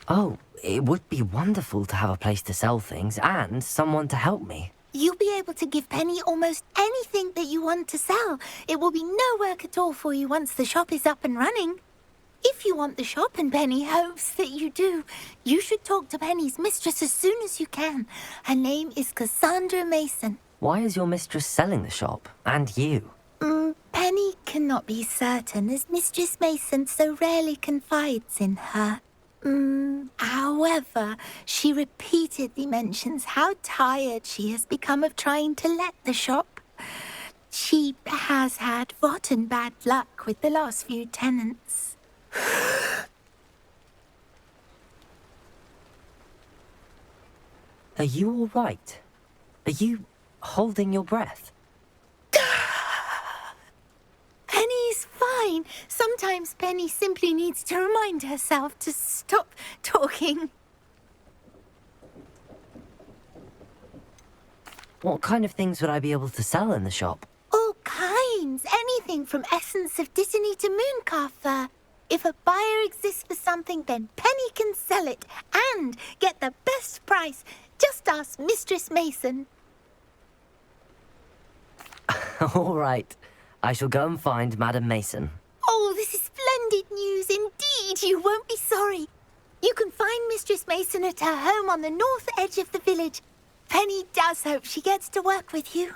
Oh, it would be wonderful to have a place to sell things and someone to help me. You'll be able to give Penny almost anything that you want to sell. It will be no work at all for you once the shop is up and running. If you want the shop and Penny hopes that you do, you should talk to Penny's mistress as soon as you can. Her name is Cassandra Mason. Why is your mistress selling the shop? And you? Penny cannot be certain, as Mistress Mason so rarely confides in her. However, she repeatedly mentions how tired she has become of trying to let the shop. She has had rotten bad luck with the last few tenants. Are you all right? Are you holding your breath? Penny's fine. Sometimes Penny simply needs to remind herself to stop talking. What kind of things would I be able to sell in the shop? All kinds. Anything from essence of Dittany to mooncalf fur. If a buyer exists for something, then Penny can sell it and get the best price. Just ask Mistress Mason. All right. I shall go and find Madam Mason. Oh, this is splendid news indeed. You won't be sorry. You can find Mistress Mason at her home on the north edge of the village. Penny does hope she gets to work with you.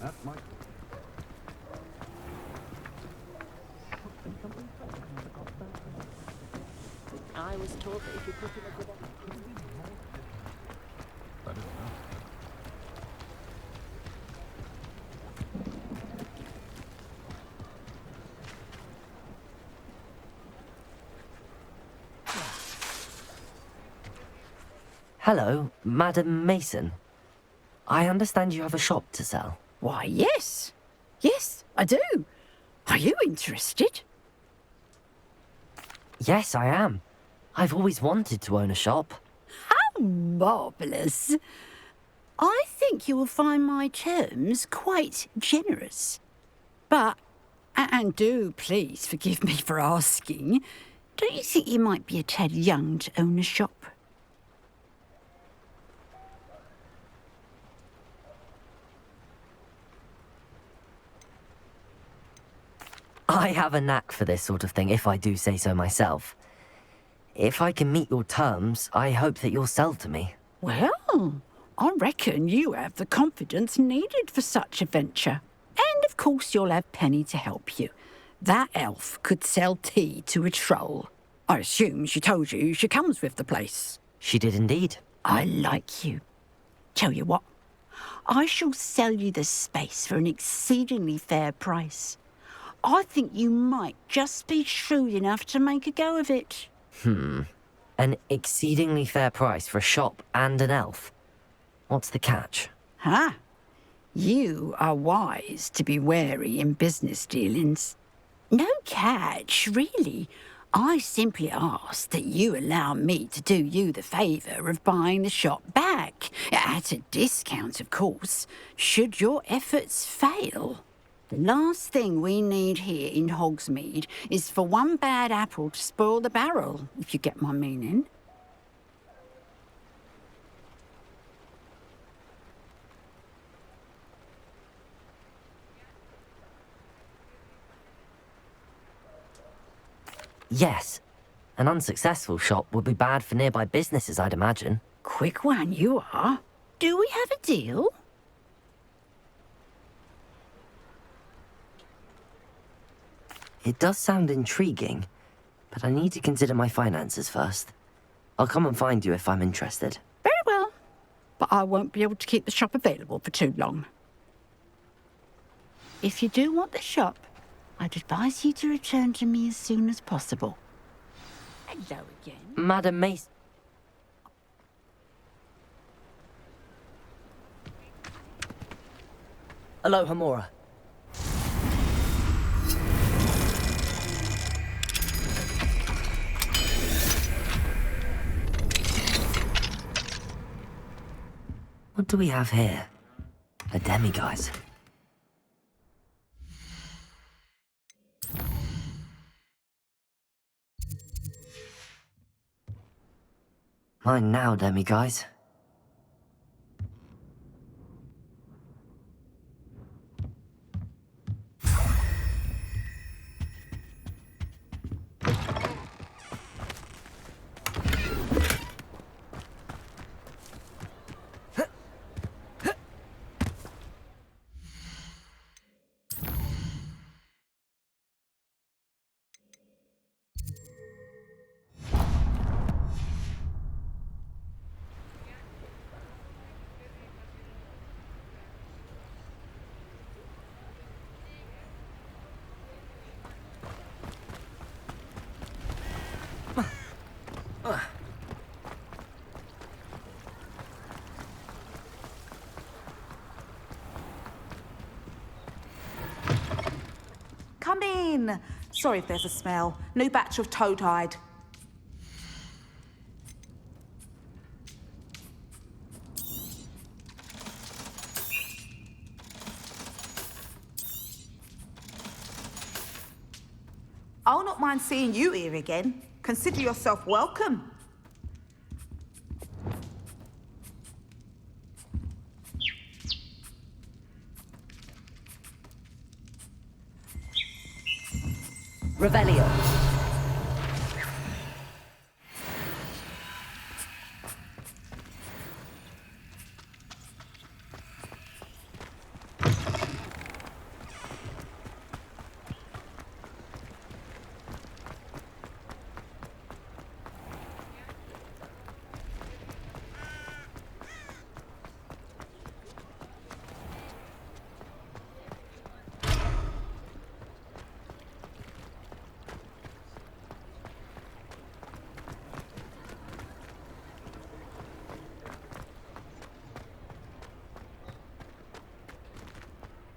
That's my... I was told that if you put in a good... I don't know. Hello, Madam Mason. I understand you have a shop to sell. Why, yes. Yes, I do. Are you interested? Yes, I am. I've always wanted to own a shop. How marvellous. I think you will find my terms quite generous. But, and do please forgive me for asking, don't you think you might be a tad young to own a shop? I have a knack for this sort of thing, if I do say so myself. If I can meet your terms, I hope that you'll sell to me. Well, I reckon you have the confidence needed for such a venture. And of course you'll have Penny to help you. That elf could sell tea to a troll. I assume she told you she comes with the place. She did indeed. I like you. Tell you what, I shall sell you the space for an exceedingly fair price. I think you might just be shrewd enough to make a go of it. An exceedingly fair price for a shop and an elf. What's the catch? Huh? You are wise to be wary in business dealings. No catch, really. I simply ask that you allow me to do you the favour of buying the shop back. At a discount, of course, should your efforts fail. The last thing we need here in Hogsmeade is for one bad apple to spoil the barrel, if you get my meaning. Yes. An unsuccessful shop would be bad for nearby businesses, I'd imagine. Quick one you are. Do we have a deal? It does sound intriguing, but I need to consider my finances first. I'll come and find you if I'm interested. Very well. But I won't be able to keep the shop available for too long. If you do want the shop, I'd advise you to return to me as soon as possible. Hello again. Madam Mason. Hello, Hamora. What do we have here? A demiguise. Mine now, demiguise. Come in. Sorry if there's a smell. New batch of toad-hide. I'll not mind seeing you here again. Consider yourself welcome. Revelio.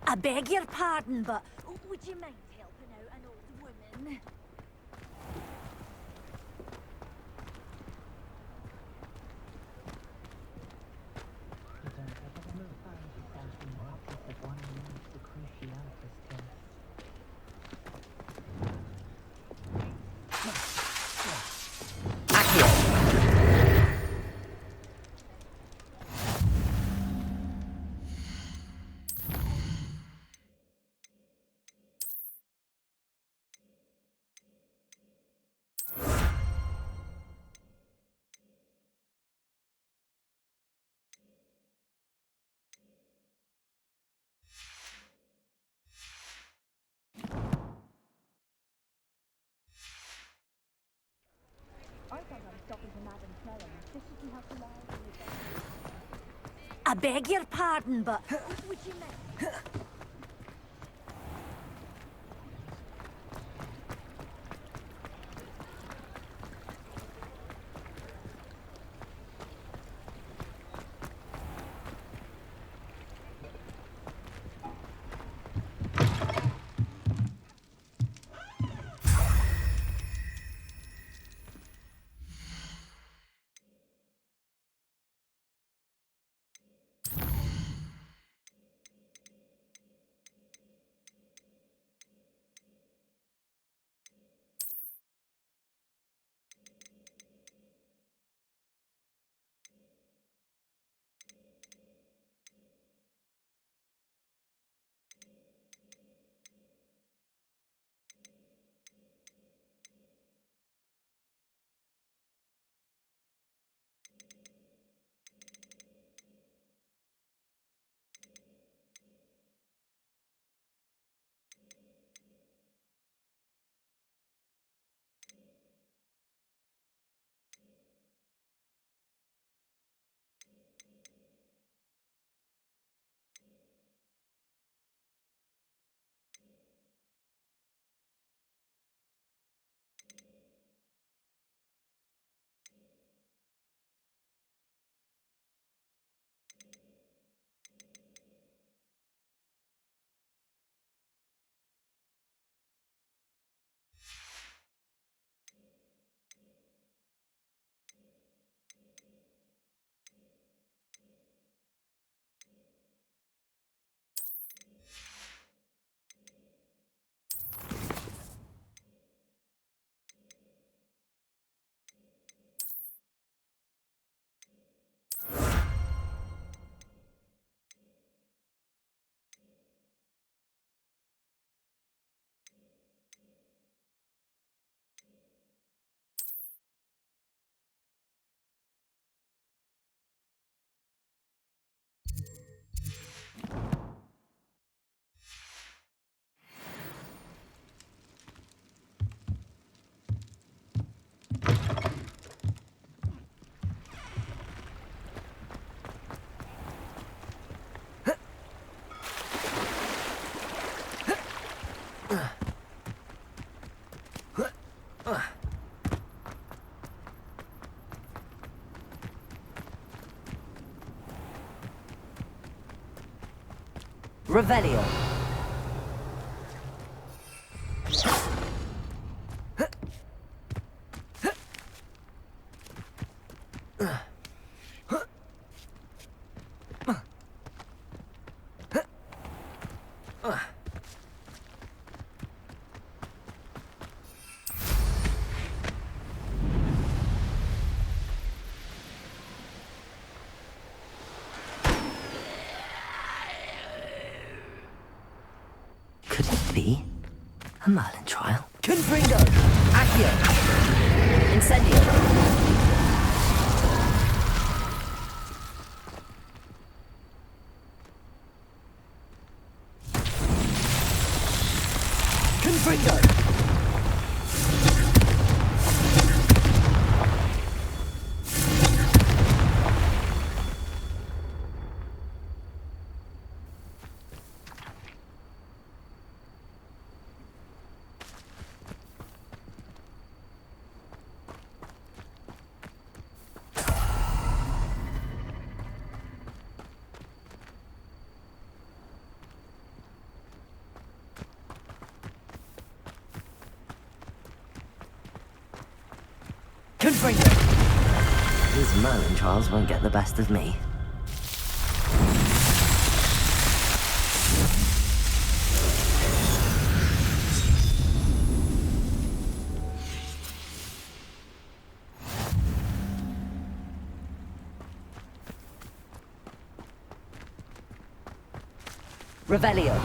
I beg your pardon, but would you mind helping out an old woman? I beg your pardon, but would you mind? Revelio. Could it be a Merlin trial? Confringo! Accio! Incendio! Confringo! Confringo! These Merlin trials won't get the best of me. Revelio.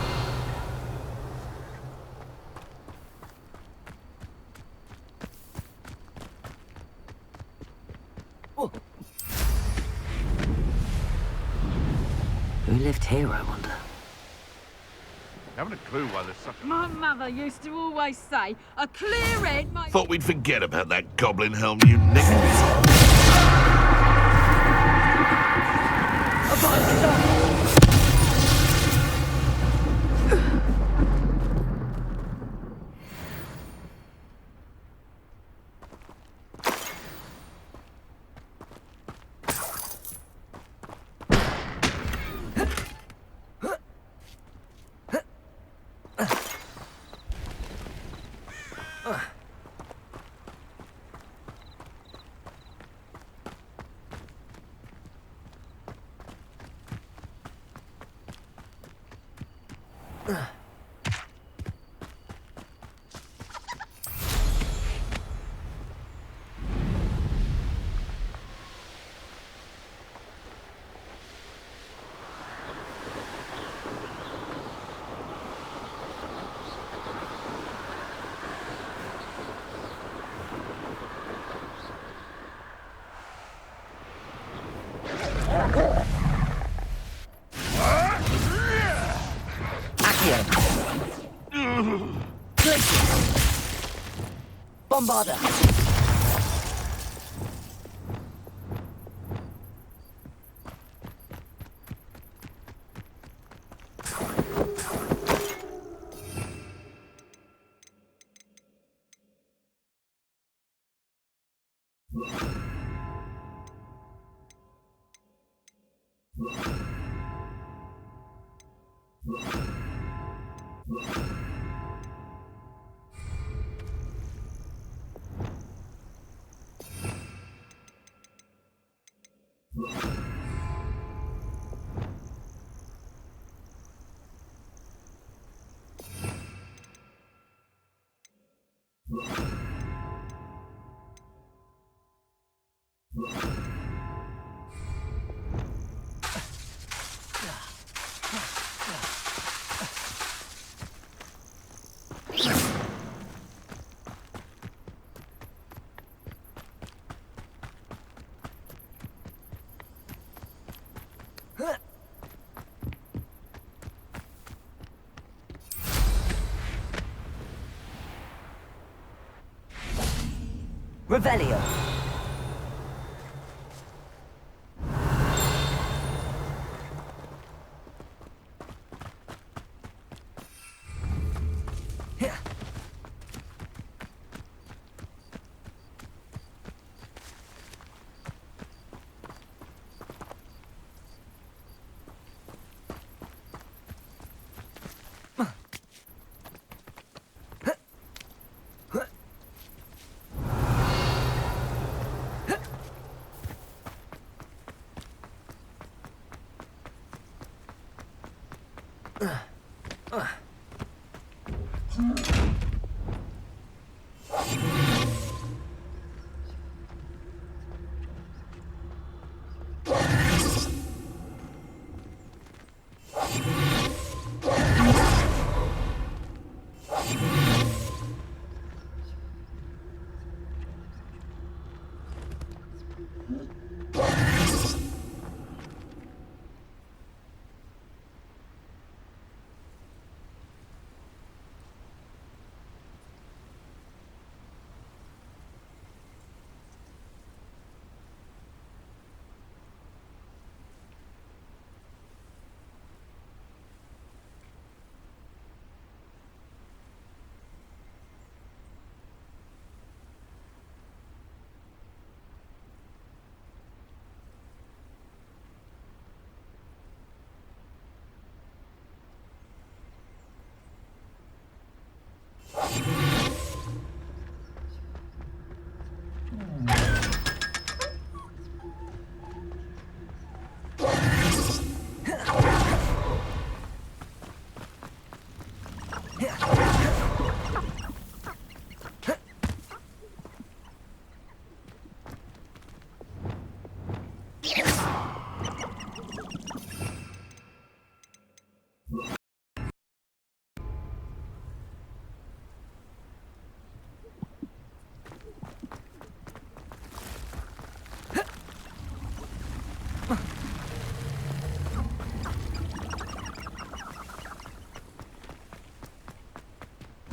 Oh. Who lived here, I wonder? Haven't a clue why there's such a... My mother used to always say, a clear head might... Thought we'd forget about that goblin helm you nicked. Bombarda! Revelio.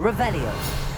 Revelio.